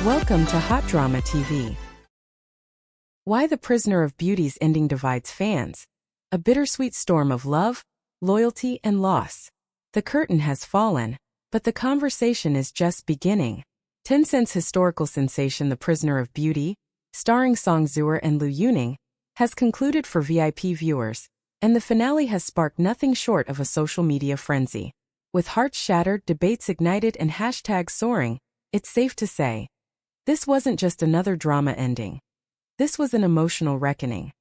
Welcome to HotDrama TV. Why the Prisoner of Beauty's ending divides fans. A bittersweet storm of love, loyalty, and loss. The curtain has fallen, but the conversation is just beginning. Tencent's historical sensation The Prisoner of Beauty, starring Song Zhuo and Liu Yuning, has concluded for VIP viewers, and the finale has sparked nothing short of a social media frenzy. With hearts shattered, debates ignited, and hashtags soaring, it's safe to say, this wasn't just another drama ending. This was an emotional reckoning.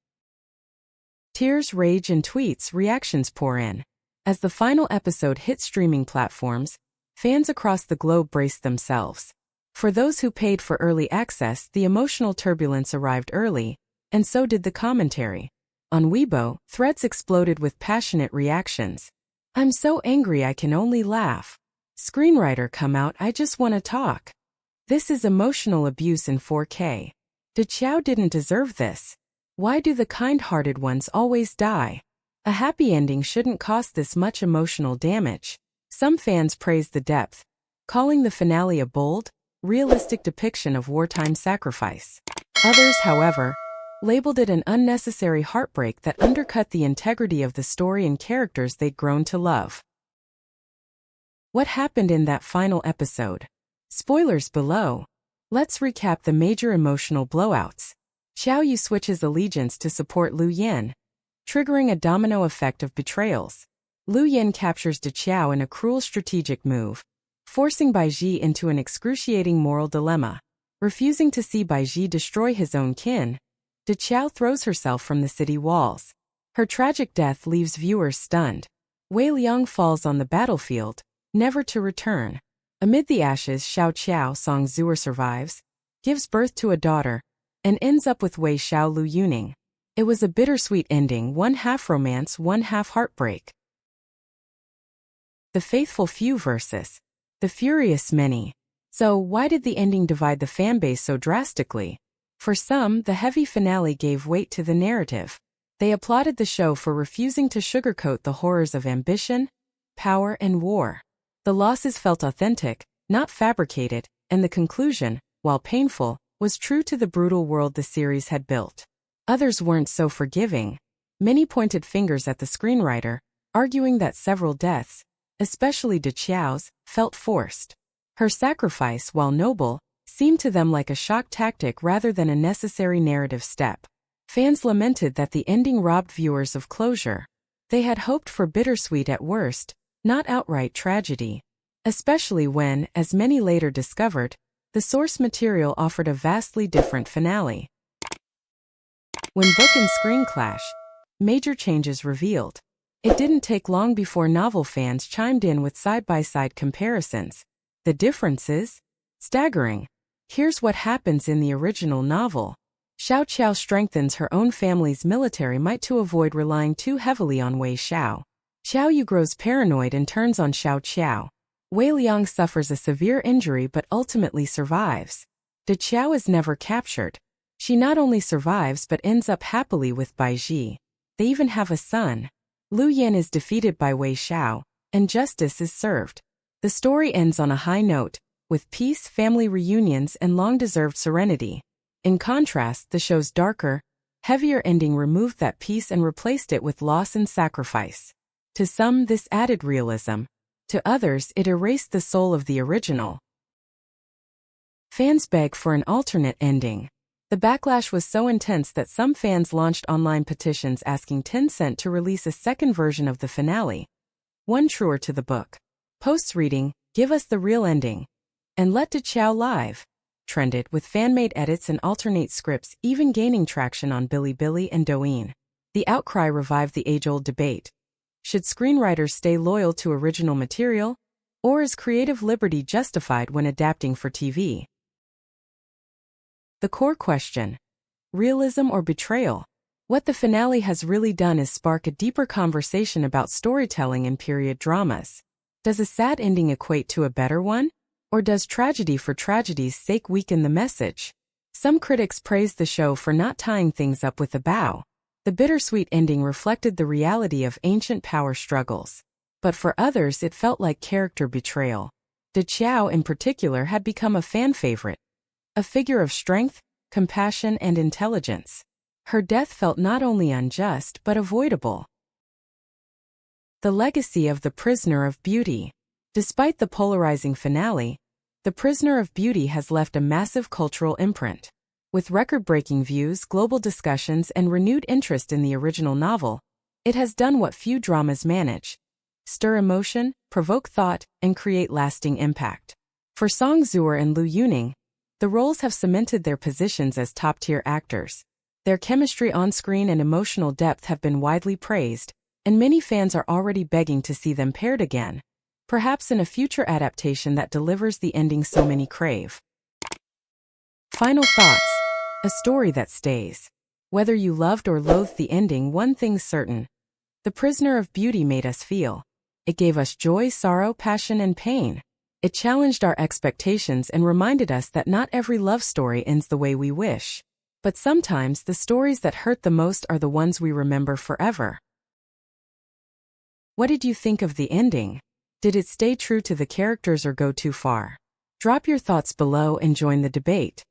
Tears, rage, and tweets, reactions pour in. As the final episode hit streaming platforms, fans across the globe braced themselves. For those who paid for early access, the emotional turbulence arrived early, and so did the commentary. On Weibo, threads exploded with passionate reactions. "I'm so angry I can only laugh. Screenwriter come out, I just want to talk. This is emotional abuse in 4K. Xiao didn't deserve this. Why do the kind-hearted ones always die? A happy ending shouldn't cost this much emotional damage." Some fans praised the depth, calling the finale a bold, realistic depiction of wartime sacrifice. Others, however, labeled it an unnecessary heartbreak that undercut the integrity of the story and characters they'd grown to love. What happened in that final episode? Spoilers below. Let's recap the major emotional blowouts. Xiao Yu switches allegiance to support Liu Yan, triggering a domino effect of betrayals. Liu Yan captures Xiao in a cruel strategic move, forcing Baiji into an excruciating moral dilemma. Refusing to see Baiji destroy his own kin, Xiao throws herself from the city walls. Her tragic death leaves viewers stunned. Wei Liang falls on the battlefield, never to return. Amid the ashes, Xiao Qiao Song Zhuo survives, gives birth to a daughter, and ends up with Wei Xiao Liu Yuning. It was a bittersweet ending, one half romance, one half heartbreak. The faithful few versus the furious many. So why did the ending divide the fanbase so drastically? For some, the heavy finale gave weight to the narrative. They applauded the show for refusing to sugarcoat the horrors of ambition, power, and war. The losses felt authentic, not fabricated, and the conclusion, while painful, was true to the brutal world the series had built. Others weren't so forgiving. Many pointed fingers at the screenwriter, arguing that several deaths, especially Xiao's, felt forced. Her sacrifice, while noble, seemed to them like a shock tactic rather than a necessary narrative step. Fans lamented that the ending robbed viewers of closure. They had hoped for bittersweet at worst, not outright tragedy. Especially when, as many later discovered, the source material offered a vastly different finale. When book and screen clash, major changes revealed. It didn't take long before novel fans chimed in with side-by-side comparisons. The differences? Staggering. Here's what happens in the original novel. Xiao Qiao strengthens her own family's military might to avoid relying too heavily on Wei Xiao. Xiao Yu grows paranoid and turns on Xiao Qiao. Wei Liang suffers a severe injury but ultimately survives. Xiao is never captured. She not only survives but ends up happily with Baiji. They even have a son. Liu Yan is defeated by Wei Xiao, and justice is served. The story ends on a high note, with peace, family reunions, and long-deserved serenity. In contrast, the show's darker, heavier ending removed that peace and replaced it with loss and sacrifice. To some, this added realism. To others, it erased the soul of the original. Fans beg for an alternate ending. The backlash was so intense that some fans launched online petitions asking Tencent to release a second version of the finale, one truer to the book. Posts reading, "Give us the real ending," and "Let Xiao live," trended, with fan-made edits and alternate scripts even gaining traction on Bilibili and Douyin. The outcry revived the age-old debate. Should screenwriters stay loyal to original material, or is creative liberty justified when adapting for TV? The core question: realism or betrayal? What the finale has really done is spark a deeper conversation about storytelling in period dramas. Does a sad ending equate to a better one? Or does tragedy for tragedy's sake weaken the message? Some critics praised the show for not tying things up with a bow. The bittersweet ending reflected the reality of ancient power struggles. But for others it felt like character betrayal. Xiao in particular had become a fan favorite, a figure of strength, compassion, and intelligence. Her death felt not only unjust but avoidable. The legacy of The Prisoner of Beauty. Despite the polarizing finale, The Prisoner of Beauty has left a massive cultural imprint. With record-breaking views, global discussions, and renewed interest in the original novel, it has done what few dramas manage: stir emotion, provoke thought, and create lasting impact. For Song Joong and Liu Yuning, the roles have cemented their positions as top-tier actors. Their chemistry on-screen and emotional depth have been widely praised, and many fans are already begging to see them paired again, perhaps in a future adaptation that delivers the ending so many crave. Final thoughts: a story that stays. Whether you loved or loathed the ending, one thing's certain: The Prisoner of Beauty made us feel. It gave us joy, sorrow, passion, and pain. It challenged our expectations and reminded us that not every love story ends the way we wish. But sometimes the stories that hurt the most are the ones we remember forever. What did you think of the ending? Did it stay true to the characters or go too far? Drop your thoughts below and join the debate.